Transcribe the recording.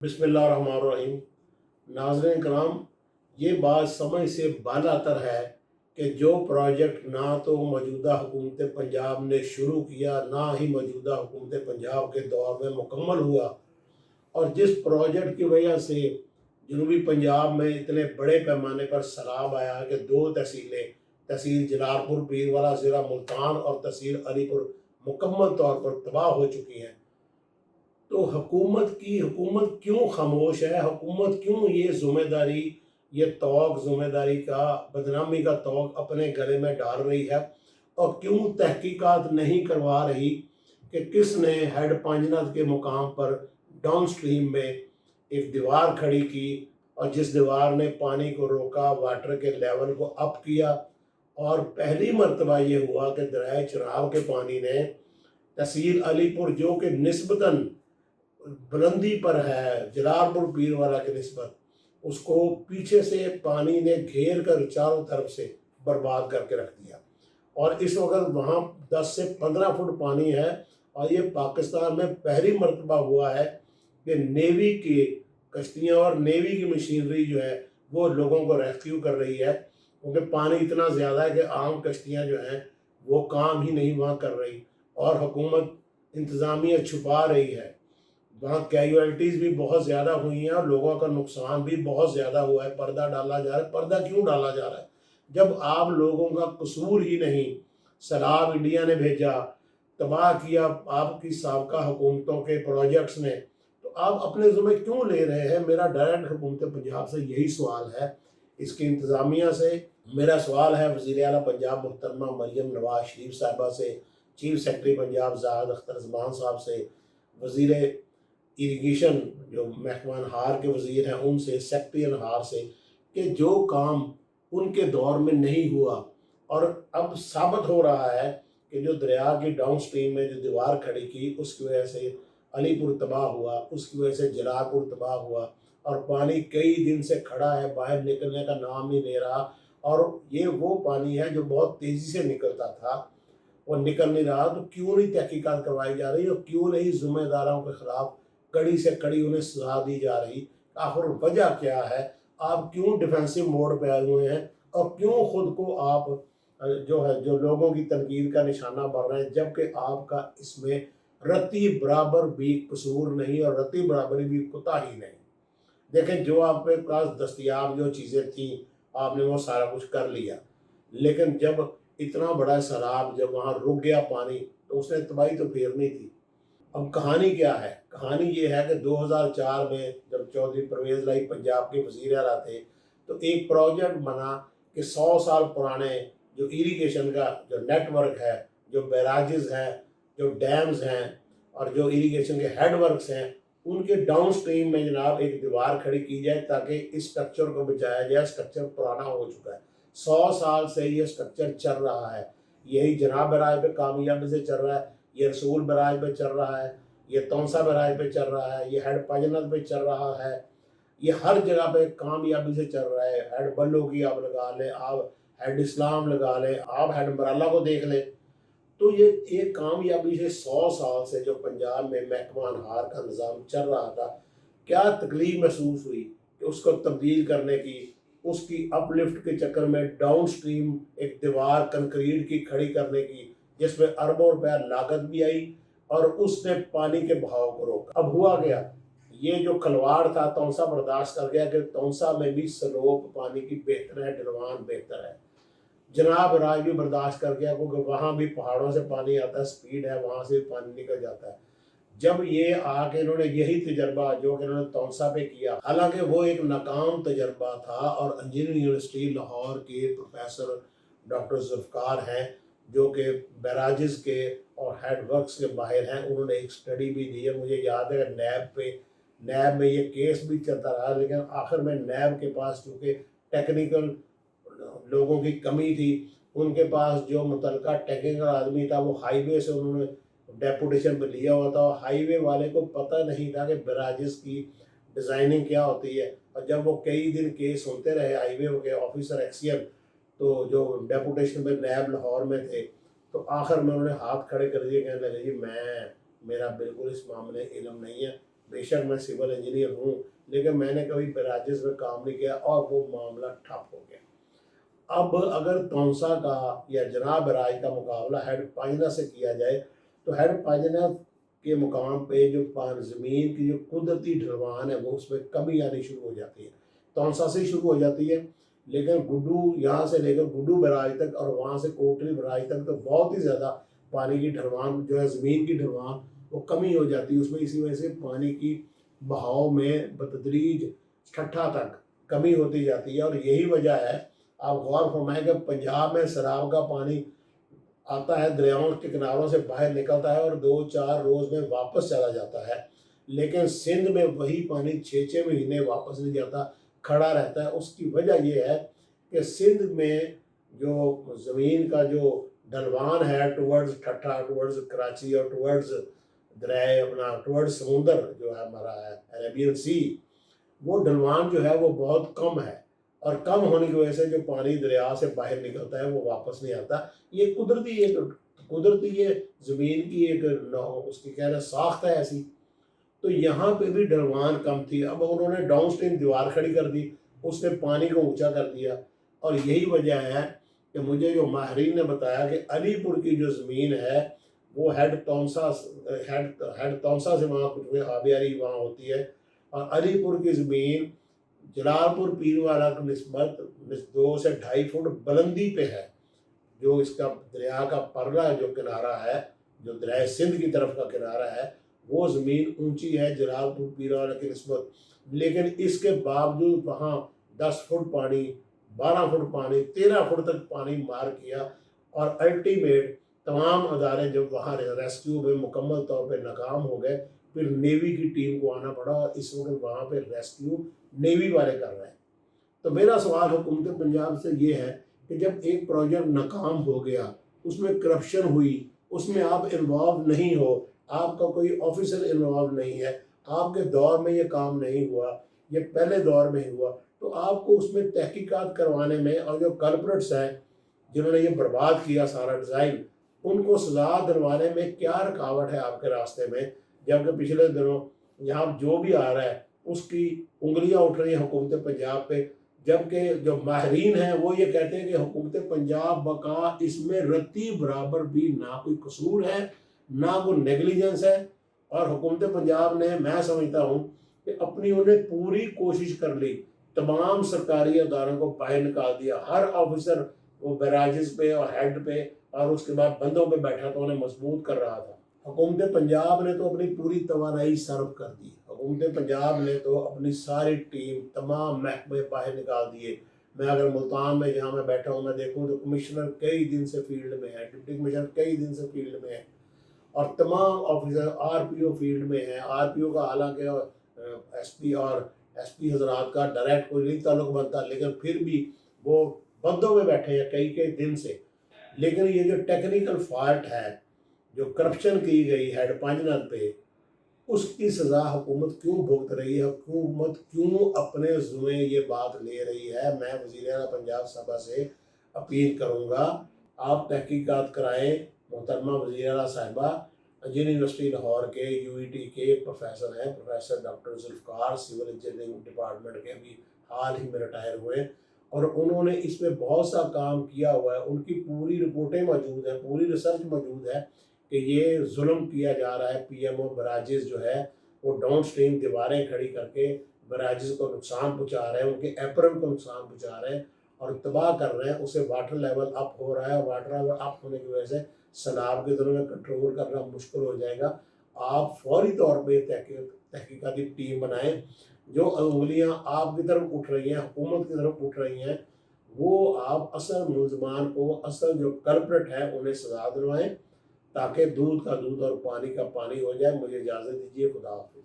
बिस्मिल्लाहिर्रहमानिर्रहीम। नाज़रीन कराम, ये बात समझ से बालातर है कि जो प्रोजेक्ट ना तो मौजूदा हुकूमत पंजाब ने शुरू किया, ना ही मौजूदा हुकूमत पंजाब के दौर में मुकम्मल हुआ, और जिस प्रोजेक्ट की वजह से जनूबी पंजाब में इतने बड़े पैमाने पर सैलाब आया कि दो तहसीलें, तहसील जलालपुर पीरवाला ज़िला मुल्तान और तहसील अलीपुर मुकम्मल तौर पर तबाह हो चुकी हैं। तो हुकूमत क्यों खामोश है? हुकूमत क्यों ये ज़िम्मेदारी, ये तौक ज़िम्मेदारी का, बदनामी का तौक अपने गले में डाल रही है? और क्यों तहकीकात नहीं करवा रही कि किसने हेड पांजनाथ के मुकाम पर डाउन स्ट्रीम में एक दीवार खड़ी की, और जिस दीवार ने पानी को रोका, वाटर के लेवल को अप किया। और पहली मर्तबा ये हुआ कि दरियाए चनाब के पानी ने तहसील अलीपुर, जो कि निस्बतन बुलंदी पर है जलालपुर पीर वाला की निस्बत, उसको पीछे से पानी ने घेर कर चारों तरफ से बर्बाद करके रख दिया। और इस वक्त वहाँ 10 से 15 फुट पानी है। और ये पाकिस्तान में पहली मर्तबा हुआ है कि नेवी की कश्तियाँ और नेवी की मशीनरी जो है वो लोगों को रेस्क्यू कर रही है, क्योंकि पानी इतना ज़्यादा है कि आम कश्तियाँ जो हैं वो काम ही नहीं वहाँ कर रही, और हुकूमत इंतज़ामिया छुपा रही है। वहाँ कैजुअलिटीज़ भी बहुत ज़्यादा हुई हैं और लोगों का नुकसान भी बहुत ज़्यादा हुआ है। पर्दा डाला जा रहा है। पर्दा क्यों डाला जा रहा है जब आप लोगों का कसूर ही नहीं? सैलाब इंडिया ने भेजा, तबाह किया आपकी साबका हुकूमतों के प्रोजेक्ट्स ने, तो आप अपने ज़िम्मे क्यों ले रहे हैं? मेरा डायरेक्ट हुकूमत पंजाब से यही सवाल है, इसकी इंतज़ामिया से। मेरा सवाल है वज़ीर आला पंजाब मोहतरमा मरियम नवाज शरीफ साहिबा से, चीफ सेक्रेटरी पंजाब ज़ाहिद अख्तर ज़मान साहब से, वज़ीर इरीगेशन जो महकमा हार के वज़ीर हैं उनसे, सेक्रेटरी हार से, कि जो काम उनके दौर में नहीं हुआ और अब साबित हो रहा है कि जो दरिया की डाउन स्ट्रीम में जो दीवार खड़ी की उसकी वजह से अलीपुर तबाह हुआ, उसकी वजह से जलालपुर तबाह हुआ, और पानी कई दिन से खड़ा है, बाहर निकलने का नाम नहीं ले रहा। और ये वो पानी है जो बहुत तेज़ी से निकलता था, वो निकल नहीं रहा। तो क्यों नहीं तहकीकात करवाई जा रही, और क्यों नहीं ज़िम्मेदारों के खिलाफ कड़ी से कड़ी उन्हें सजा दी जा रही? आखिर वजह क्या है? आप क्यों डिफेंसिव मोड पे आए हुए हैं, और क्यों खुद को आप जो लोगों की तनकीद का निशाना बन रहे हैं, जबकि आपका इसमें रत्ती बराबर भी कसूर नहीं और रत्ती बराबर भी कोताही नहीं। देखें, जो आपके पास दस्तयाब जो चीज़ें थी आपने वो सारा कुछ कर लिया, लेकिन जब इतना बड़ा सैलाब जब वहाँ रुक गया पानी, तो उसने तबाही तो फेरनी थी। अब कहानी क्या है? कहानी ये है कि 2004 में जब चौधरी परवेज़ लाई पंजाब के वज़ीर आला थे, तो एक प्रोजेक्ट बना कि 100 साल पुराने जो इरिगेशन का जो नेटवर्क है, जो बैराजेस हैं, जो डैम्स हैं, और जो इरिगेशन के हेडवर्क्स हैं, उनके डाउन स्ट्रीम में जनाब एक दीवार खड़ी की जाए ताकि इस स्ट्रक्चर को बचाया जाए। स्ट्रक्चर पुराना हो चुका है, 100 साल से ये स्ट्रक्चर चल रहा है। यही जनाब बराज पे कामयाबी से चल रहा है, ये रसूल बराज पे चल रहा है, ये तौंसा बराज पे चल रहा है, ये हेड पाजनत पे चल रहा है, ये हर जगह पे कामयाबी से चल रहा है। हेड बल्लो की आप लगा लें, आप हेड इस्लाम लगा लें, आप हेड मराला को देख लें। तो ये एक कामयाबी से 100 साल से जो पंजाब में महकमा हार का निज़ाम चल रहा था, क्या तकलीफ महसूस हुई कि उसको तब्दील करने की, उसकी अपलिफ्ट के चक्कर में डाउन स्ट्रीम एक दीवार कंक्रीट की खड़ी करने की, जिसमें अरबों रुपया लागत भी आई, और उसने पानी के बहाव को रोका। अब हुआ गया, ये जो खलवाड़ था तौंसा बर्दाश्त कर गया कि तौंसा में भी स्लोप पानी की बेहतर है, ढलवान बेहतर है। जनाब राज भी बर्दाश्त कर गया, क्योंकि वहाँ भी पहाड़ों से पानी आता है, स्पीड है, वहाँ से पानी निकल जाता है। जब ये आके इन्होंने यही तजर्बा जो कि इन्होंने तौंसा पे किया, हालांकि वो एक नाकाम तजर्बा था, और इंजीनियरिंग यूनिवर्सिटी लाहौर के प्रोफेसर डॉक्टर जुल्फ़कार हैं जो कि बैराजेस के और हेडवर्क्स के माहिर हैं, उन्होंने एक स्टडी भी दी है। मुझे याद है नैब में ये केस भी चलता रहा, लेकिन आखिर में नैब के पास चूँकि टेक्निकल लोगों की कमी थी, उनके पास जो मुतलका टेक्निकल आदमी था वो हाईवे से उन्होंने डेपुटेशन पे लिया हुआ था, और हाईवे वाले को पता नहीं था कि बैराजेस की डिज़ाइनिंग क्या होती है। और जब वो कई दिन केस सुनते रहे हाईवे के ऑफिसर एक्सीएम, तो जो डेपुटेशन पे नैब लाहौर में थे, तो आखिर में उन्होंने हाथ खड़े कर दिए, कहने लगे जी मेरा बिल्कुल इस मामले इल्म नहीं है, بے شک میں سول انجینئر ہوں، لیکن میں نے کبھی بیراجز میں کام نہیں کیا اور وہ معاملہ ٹھپ ہو گیا۔ اب اگر تونسا کا یا جناب راج کا مقابلہ ہیڈ پاجنا سے کیا جائے تو ہیڈ پاجنا کے مقام پہ جو زمین کی جو قدرتی ڈھلوان ہے وہ اس میں کمی آنی شروع ہو جاتی ہے، تونسا سے ہی شروع ہو جاتی ہے، لیکن گڈو یہاں سے لے کر گڈو براج تک اور وہاں سے کوٹلی براج تک تو بہت ہی زیادہ پانی کی ڈھلوان جو ہے زمین کی ڈھلوان وہ کمی ہو جاتی ہے اس میں، اسی وجہ سے پانی کی بہاؤ میں بتدریج ٹھٹھا تک کمی ہوتی جاتی ہے۔ اور یہی وجہ ہے، آپ غور فرمائیں کہ پنجاب میں سیلاب کا پانی آتا ہے، دریاؤں کے کناروں سے باہر نکلتا ہے اور 2-4 روز میں واپس چلا جاتا ہے، لیکن سندھ میں وہی پانی 6 مہینے واپس نہیں جاتا، کھڑا رہتا ہے۔ اس کی وجہ یہ ہے کہ سندھ میں جو زمین کا جو ڈھلوان ہے ٹورڈز ٹھٹھا، ٹورڈز کراچی اور ٹورڈز دریائے اپنا ٹورڈز سمندر جو ہے ہمارا ہے عربین سی، وہ ڈھلوان جو ہے وہ بہت کم ہے، اور کم ہونے کی وجہ سے جو پانی دریا سے باہر نکلتا ہے وہ واپس نہیں آتا۔ یہ قدرتی یہ زمین کی ایک اس کی کہنا ساخت ہے ایسی۔ تو یہاں پہ بھی ڈھلوان کم تھی، اب انہوں نے ڈاؤن سٹریم دیوار کھڑی کر دی، اس نے پانی کو اونچا کر دیا، اور یہی وجہ ہے کہ مجھے جو ماہرین نے بتایا کہ علی پور کی جو زمین ہے وہ ہیڈ تونسا سے وہاں کچھ آبیاری وہاں ہوتی ہے، اور علی پور کی زمین جلال پور پیر والا کی نسبت 2 سے 2.5 فٹ بلندی پہ ہے، جو اس کا دریا کا پرلا جو کنارہ ہے، جو دریائے سندھ کی طرف کا کنارہ ہے، وہ زمین اونچی ہے جلال پور پیر والا کی نسبت، لیکن اس کے باوجود وہاں 10 فٹ پانی، 12 فٹ پانی، 13 فٹ تک پانی مار کیا، اور الٹیمیٹ تمام ادارے جب وہاں ریسکیو میں مکمل طور پہ ناکام ہو گئے، پھر نیوی کی ٹیم کو آنا پڑا، اور اس وقت وہاں پہ ریسکیو نیوی والے کر رہے ہیں۔ تو میرا سوال حکومت پنجاب سے یہ ہے کہ جب ایک پروجیکٹ ناکام ہو گیا، اس میں کرپشن ہوئی، اس میں آپ انوالو نہیں ہو، آپ کا کوئی آفیسر انوالو نہیں ہے، آپ کے دور میں یہ کام نہیں ہوا، یہ پہلے دور میں ہی ہوا، تو آپ کو اس میں تحقیقات کروانے میں، اور جو کلپریٹس ہیں جنہوں نے یہ برباد کیا سارا ڈیزائن، ان کو سزا دلوانے میں کیا رکاوٹ ہے آپ کے راستے میں؟ جبکہ پچھلے دنوں یہاں جو بھی آ رہا ہے اس کی انگلیاں اٹھ رہی ہیں حکومت پنجاب پہ، جبکہ جو ماہرین ہیں وہ یہ کہتے ہیں کہ حکومت پنجاب بقا اس میں رتی برابر بھی نہ کوئی قصور ہے، نہ کوئی نیگلیجنس ہے، اور حکومت پنجاب نے، میں سمجھتا ہوں کہ اپنی انہیں پوری کوشش کر لی، تمام سرکاری اداروں کو باہر نکال دیا، ہر آفیسر وہ بیراجز پہ اور ہیڈ پہ اور اس کے بعد بندوں پہ بیٹھا تو انہیں مضبوط کر رہا تھا۔ حکومت پنجاب نے تو اپنی پوری توانائی صرف کر دی، حکومت پنجاب نے تو اپنی ساری ٹیم، تمام محکمے باہر نکال دیے۔ میں اگر ملتان میں جہاں میں بیٹھا ہوں میں دیکھوں تو کمشنر کئی دن سے فیلڈ میں ہے، ڈپٹی کمشنر کئی دن سے فیلڈ میں ہے، اور تمام آفیسر آر پی او فیلڈ میں ہیں۔ آر پی او کا حالانکہ ایس پی اور ایس پی حضرات کا ڈائریکٹ کوئی نہیں تعلق بنتا، لیکن پھر بھی وہ بندوں میں بیٹھے ہیں کئی دن سے۔ لیکن یہ جو ٹیکنیکل فالٹ ہے، جو کرپشن کی گئی ہیڈ پنجاب پہ، اس کی سزا حکومت کیوں بھگت رہی ہے؟ حکومت کیوں اپنے ذمہ یہ بات لے رہی ہے؟ میں وزیر اعلیٰ پنجاب صاحبہ سے اپیل کروں گا، آپ تحقیقات کرائیں۔ محترمہ وزیر اعلیٰ صاحبہ انجینئرنگ یونیورسٹی لاہور کے UET کے پروفیسر ہیں، professor doctor Zulfiqar, civil engineering department کے ابھی حال ہی میں ریٹائر ہوئے، اور انہوں نے اس میں بہت سا کام کیا ہوا ہے، ان کی پوری رپورٹیں موجود ہیں، پوری ریسرچ موجود ہے کہ یہ ظلم کیا جا رہا ہے۔ PMO براجز جو ہے وہ ڈاؤن سٹریم دیواریں کھڑی کر کے براجز کو نقصان پہنچا رہے ہیں، ان کے ایپرن کو نقصان پہنچا رہے ہیں اور تباہ کر رہے ہیں، اسے واٹر لیول اپ ہو رہا ہے، واٹر لیول اپ ہونے کی وجہ سے سیلاب کے دنوں میں کنٹرول کرنا مشکل ہو جائے گا۔ آپ فوری طور پہ تحقیقاتی ٹیم بنائیں، جو انگلیاں آپ کی طرف اٹھ رہی ہیں، حکومت کی طرف اٹھ رہی ہیں، وہ آپ اصل ملزمان کو، اصل جو کلپریٹ ہے انہیں سزا دلوائیں، تاکہ دودھ کا دودھ اور پانی کا پانی ہو جائے۔ مجھے اجازت دیجیے، خدا حافظ۔